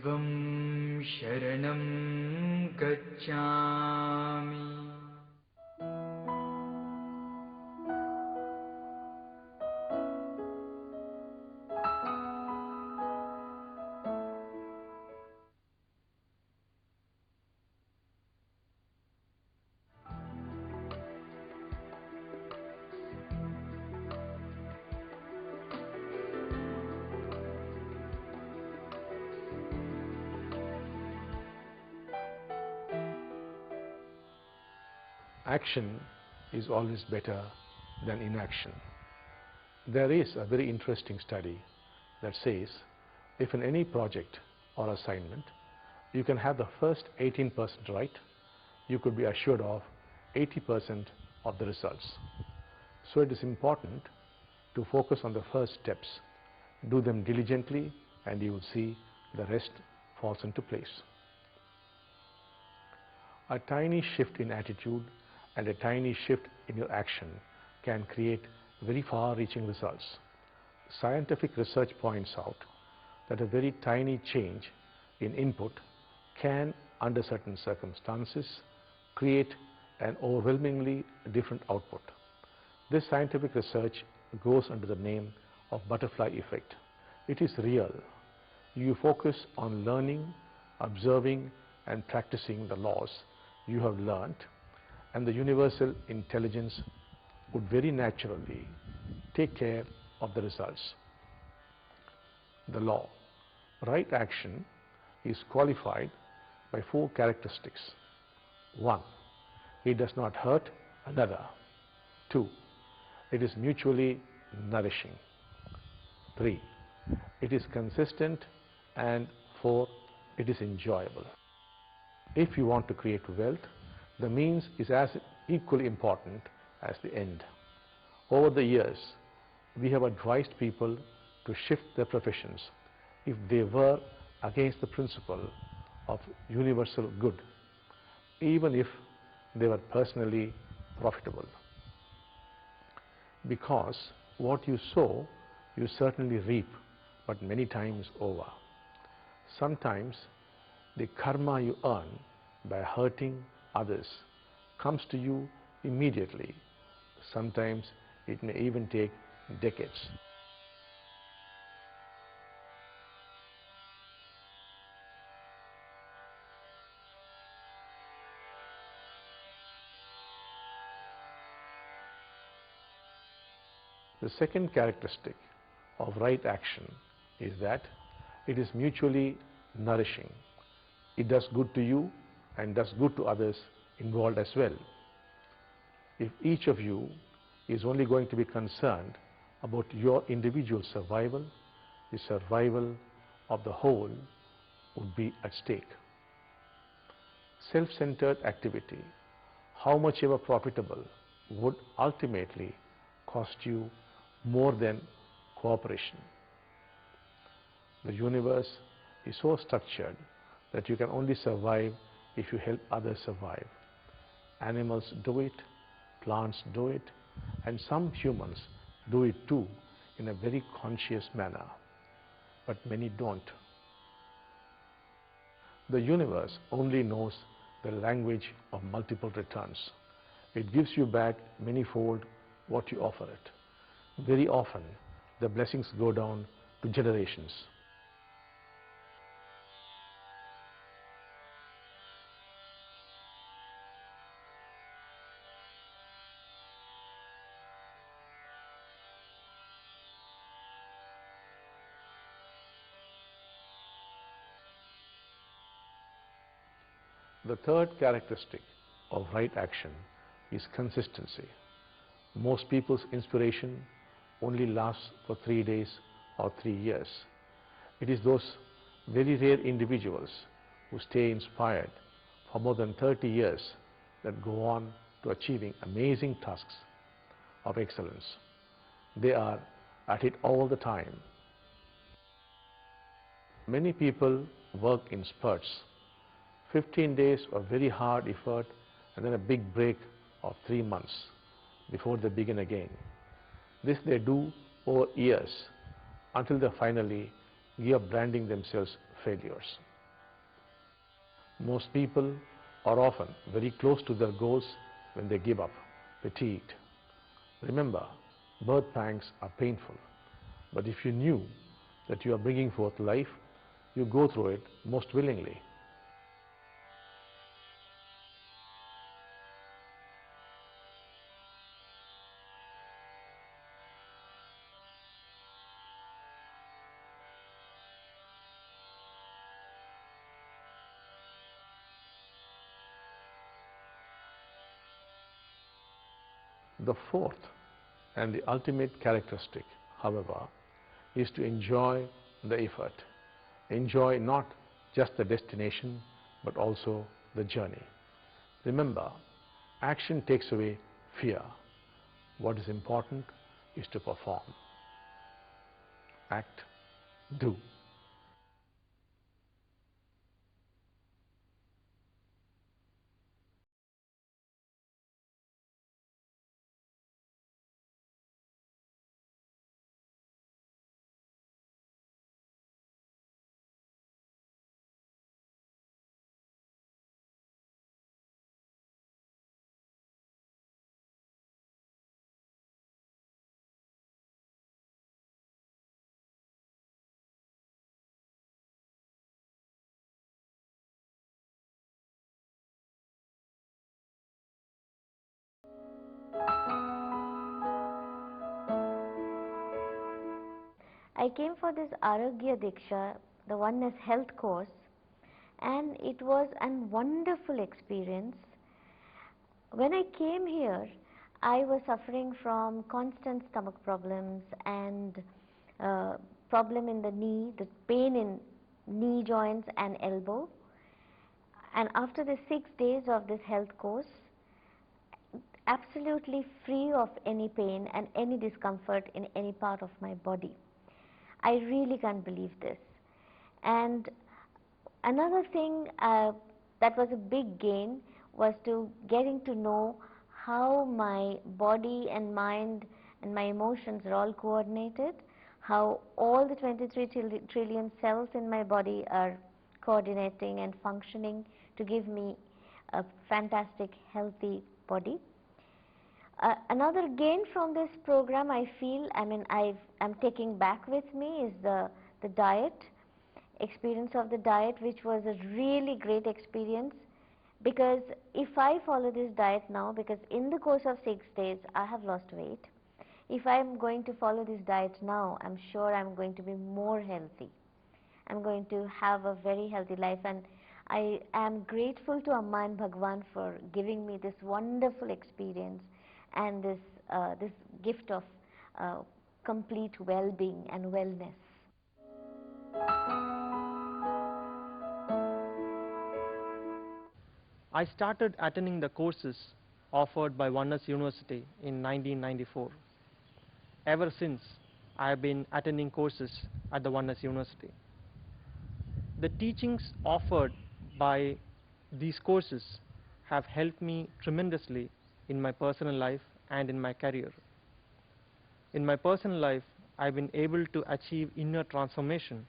दैवं शरणं गच्छामि। Action is always better than inaction. There is a very interesting study that says if in any project or assignment you can have the first 18% right, you could be assured of 80% of the results. So it is important to focus on the first steps, do them diligently, and you will see the rest falls into place. A tiny shift in attitude and a tiny shift in your action can create very far-reaching results. Scientific research points out that a very tiny change in input can, under certain circumstances, create an overwhelmingly different output. This scientific research goes under the name of butterfly effect. It is real. You focus on learning, observing, and practicing the laws you have learnt, and the universal intelligence would very naturally take care of the results. The law, right action, is qualified by 4 characteristics. 1. It does not hurt another. 2. It is mutually nourishing. 3. It is consistent. And 4. It is enjoyable. If you want to create wealth, the means is as equally important as the end. Over the years, we have advised people to shift their professions if they were against the principle of universal good, even if they were personally profitable. Because what you sow, you certainly reap, but many times over. Sometimes the karma you earn by hurting others comes to you immediately. Sometimes it may even take decades. The second characteristic of right action is that it is mutually nourishing. It does good to you and does good to others involved as well. If each of you is only going to be concerned about your individual survival, the survival of the whole would be at stake. Self-centered activity, how much ever profitable, would ultimately cost you more than cooperation. The universe is so structured that you can only survive if you help others survive. Animals do it, plants do it, and some humans do it too in a very conscious manner, but many don't. The universe only knows the language of multiple returns. It gives you back manyfold what you offer it. Very often, the blessings go down to generations. The third characteristic of right action is consistency. Most people's inspiration only lasts for 3 days or 3 years. It is those very rare individuals who stay inspired for more than 30 years that go on to achieving amazing tasks of excellence. They are at it all the time. Many people work in spurts. 15 days of very hard effort and then a big break of 3 months before they begin again. This they do over years until they finally give up branding themselves failures. Most people are often very close to their goals when they give up, fatigued. Remember, birth pangs are painful, but if you knew that you are bringing forth life, you go through it most willingly. The fourth and the ultimate characteristic, however, is to enjoy the effort. Enjoy not just the destination, but also the journey. Remember, action takes away fear. What is important is to perform. Act, do. I came for this Arogya Diksha, the Oneness Health course, and it was a wonderful experience. When I came here, I was suffering from constant stomach problems and problem in the knee, the pain in knee joints and elbow. And after the 6 days of this health course, absolutely free of any pain and any discomfort in any part of my body. I really can't believe this. And another thing that was a big gain was to getting to know how my body and mind and my emotions are all coordinated, how all the 23 trillion cells in my body are coordinating and functioning to give me a fantastic healthy body. Another gain from this program I feel, I'm taking back with me is the diet, experience of the diet, which was a really great experience, because if I follow this diet now, because in the course of 6 days I have lost weight, if I'm going to follow this diet now, I'm sure I'm going to be more healthy. I'm going to have a very healthy life, and I am grateful to Amma and Bhagavan for giving me this wonderful experience and this gift of complete well-being and wellness. I started attending the courses offered by Oneness University in 1994. Ever since, I have been attending courses at the Oneness University. The teachings offered by these courses have helped me tremendously in my personal life and in my career. In my personal life, I've been able to achieve inner transformation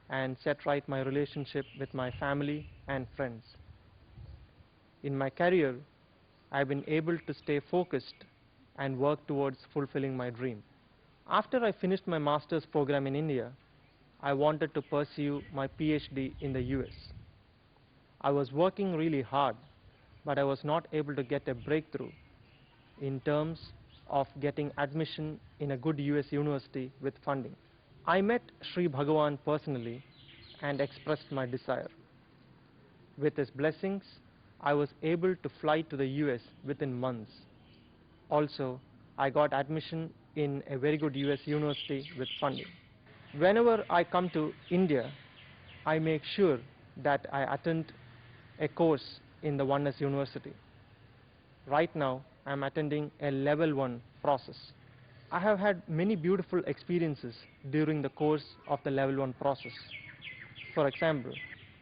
and set right my relationship with my family and friends. In my career, I've been able to stay focused and work towards fulfilling my dream. After I finished my master's program in India, I wanted to pursue my PhD in the US. I was working really hard, but I was not able to get a breakthrough in terms of getting admission in a good US university with funding. I met Sri Bhagavan personally and expressed my desire. With his blessings, I was able to fly to the US within months. Also, I got admission in a very good US university with funding. Whenever I come to India, I make sure that I attend a course in the Oneness University. Right now, I am attending a level 1 process. I have had many beautiful experiences during the course of the level 1 process. For example,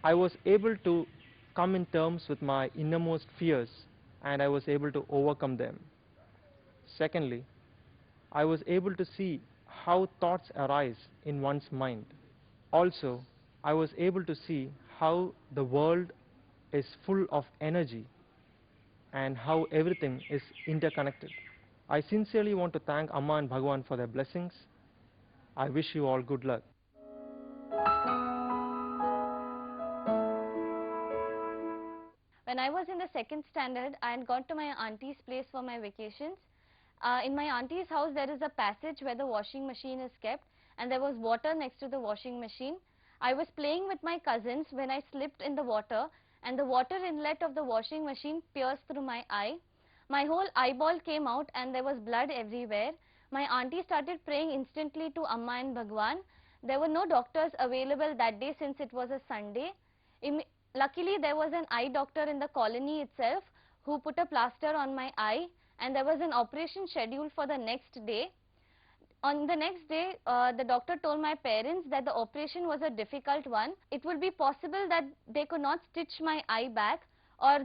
I was able to come in terms with my innermost fears, and I was able to overcome them. Secondly, I was able to see how thoughts arise in one's mind. Also, I was able to see how the world is full of energy and how everything is interconnected. I sincerely want to thank Amma and Bhagavan for their blessings. I wish you all good luck. When I was in the second standard, I had gone to my auntie's place for my vacations. In my auntie's house, there is a passage where the washing machine is kept, and there was water next to the washing machine. I was playing with my cousins when I slipped in the water, and the water inlet of the washing machine pierced through my eye. My whole eyeball came out and there was blood everywhere. My auntie started praying instantly to Amma and Bhagavan. There were no doctors available that day since it was a Sunday. Luckily, there was an eye doctor in the colony itself who put a plaster on my eye, and there was an operation scheduled for the next day. On the next day, the doctor told my parents that the operation was a difficult one. It would be possible that they could not stitch my eye back, or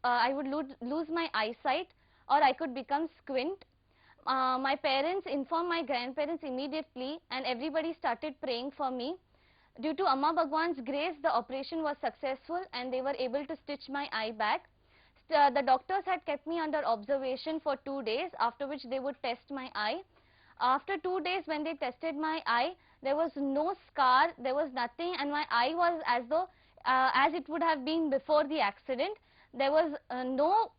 I would lose my eyesight, or I could become squint. My parents informed my grandparents immediately, and everybody started praying for me. Due to Amma Bhagavan's grace, the operation was successful and they were able to stitch my eye back. The doctors had kept me under observation for 2 days, after which they would test my eye. After 2 days, when they tested my eye, there was no scar, there was nothing, and my eye was as though as it would have been before the accident. There was no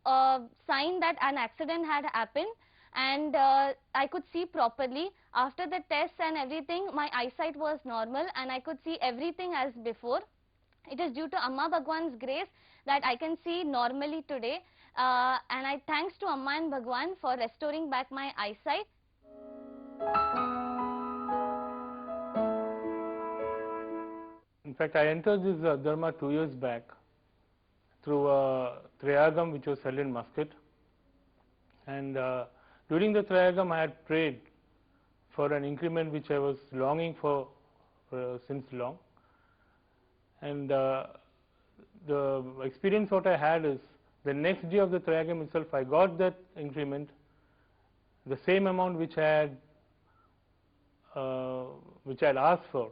sign that an accident had happened, and I could see properly. After the tests and everything, my eyesight was normal and I could see everything as before. It is due to Amma Bhagavan's grace that I can see normally today, and I thanks to Amma and Bhagavan for restoring back my eyesight. In fact, I entered this Dharma 2 years back through a Trayagam which was held in Muscat, and during the Trayagam I had prayed for an increment which I was longing for since long, and the experience what I had is the next day of the Trayagam itself I got that increment, the same amount which I had asked for,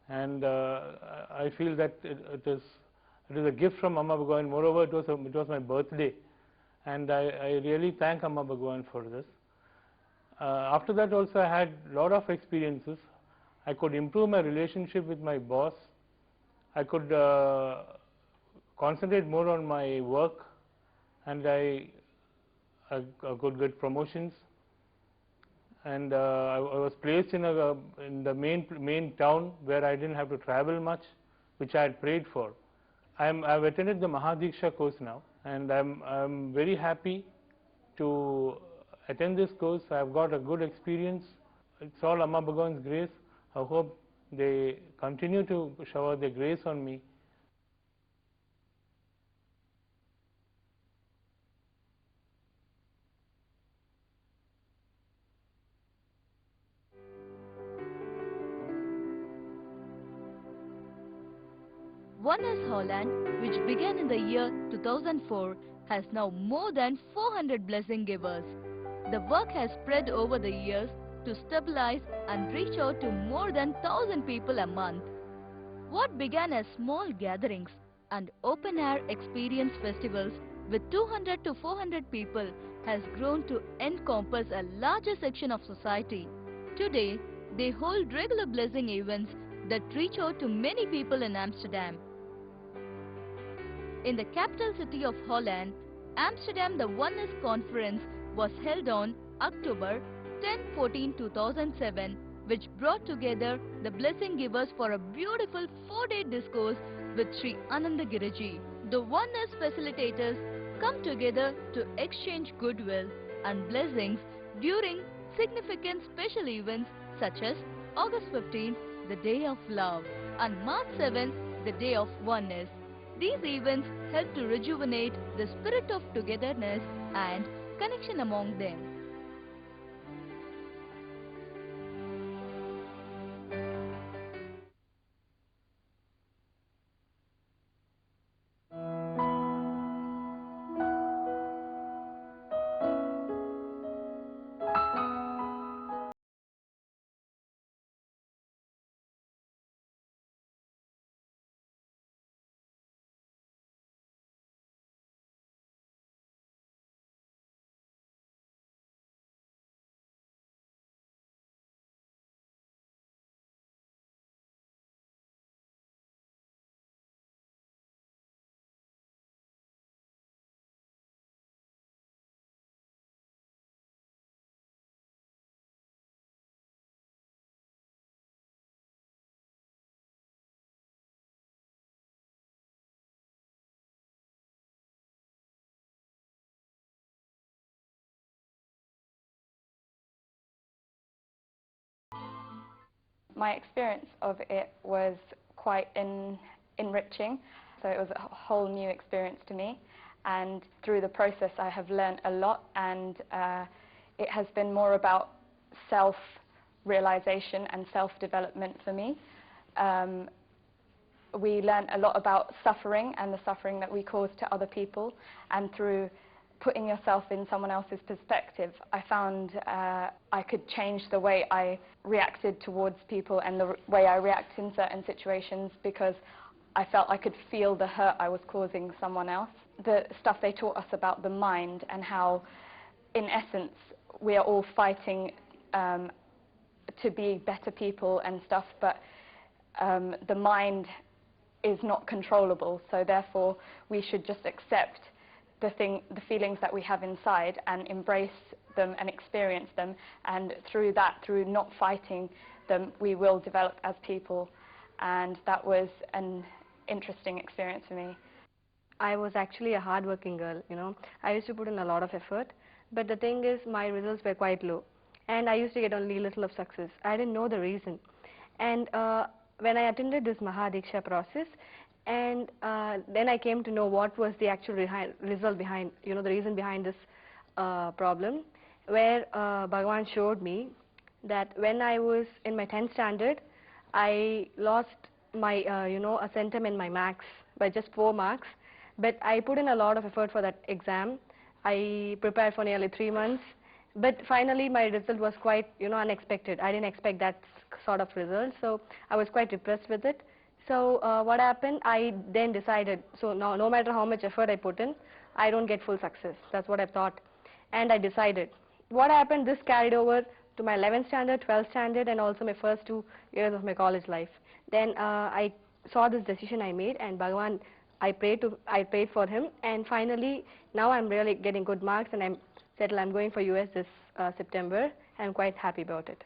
and I feel that it is a gift from Amma Bhagavan. Moreover, it was my birthday, and I really thank Amma Bhagavan for this. After that also I had a lot of experiences. I could improve my relationship with my boss. I could concentrate more on my work, and I could get promotions, and I was placed in the main town where I didn't have to travel much, which I had prayed for. I've attended the MAHA DEEKSHA course now, and I'm very happy to attend this course. I've got a good experience. It's all Amma Bhagavan's grace. I hope they continue to shower their grace on me. Oneness Holland, which began in the year 2004, has now more than 400 blessing givers. The work has spread over the years to stabilize and reach out to more than 1,000 people a month. What began as small gatherings and open-air experience festivals with 200 to 400 people has grown to encompass a larger section of society. Today, they hold regular blessing events that reach out to many people in Amsterdam. In the capital city of Holland, Amsterdam, the Oneness Conference was held on October 10-14-2007, which brought together the blessing givers for a beautiful 4-day discourse with Sri Anandagiriji. The Oneness facilitators come together to exchange goodwill and blessings during significant special events such as August 15th, the Day of Love, and March 7th, the Day of Oneness. These events help to rejuvenate the spirit of togetherness and connection among them. My experience of it was quite enriching, so it was a whole new experience to me, and through the process I have learned a lot, and it has been more about self-realization and self-development for me. We learned a lot about suffering and the suffering that we cause to other people, and through putting yourself in someone else's perspective, I found I could change the way I reacted towards people and the way I react in certain situations, because I felt I could feel the hurt I was causing someone else. The stuff they taught us about the mind and how, in essence, we are all fighting to be better people and stuff, but the mind is not controllable, so therefore we should just accept the feelings that we have inside and embrace them and experience them, and through that, through not fighting them, we will develop as people. And that was an interesting experience for me. I was actually a hard-working girl, you know. I used to put in a lot of effort, but the thing is, my results were quite low, and I used to get only little of success. I didn't know the reason. And when I attended this MAHA DEEKSHA process, and then I came to know what was the actual result behind, you know, the reason behind this problem, where Bhagavan showed me that when I was in my 10th standard, I lost my, you know, a centum in my marks by just 4 marks, but I put in a lot of effort for that exam. I prepared for nearly 3 months, but finally my result was quite, you know, unexpected. I didn't expect that sort of result, so I was quite depressed with it. So what happened, I then decided, so no matter how much effort I put in, I don't get full success. That's what I thought, and I decided. What happened, this carried over to my 11th standard, 12th standard, and also my first 2 years of my college life. Then I saw this decision I made, and Bhagavan, I prayed for him, and finally now I'm really getting good marks, and I'm settled. I'm going for US this September, and I'm quite happy about it.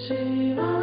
Shiva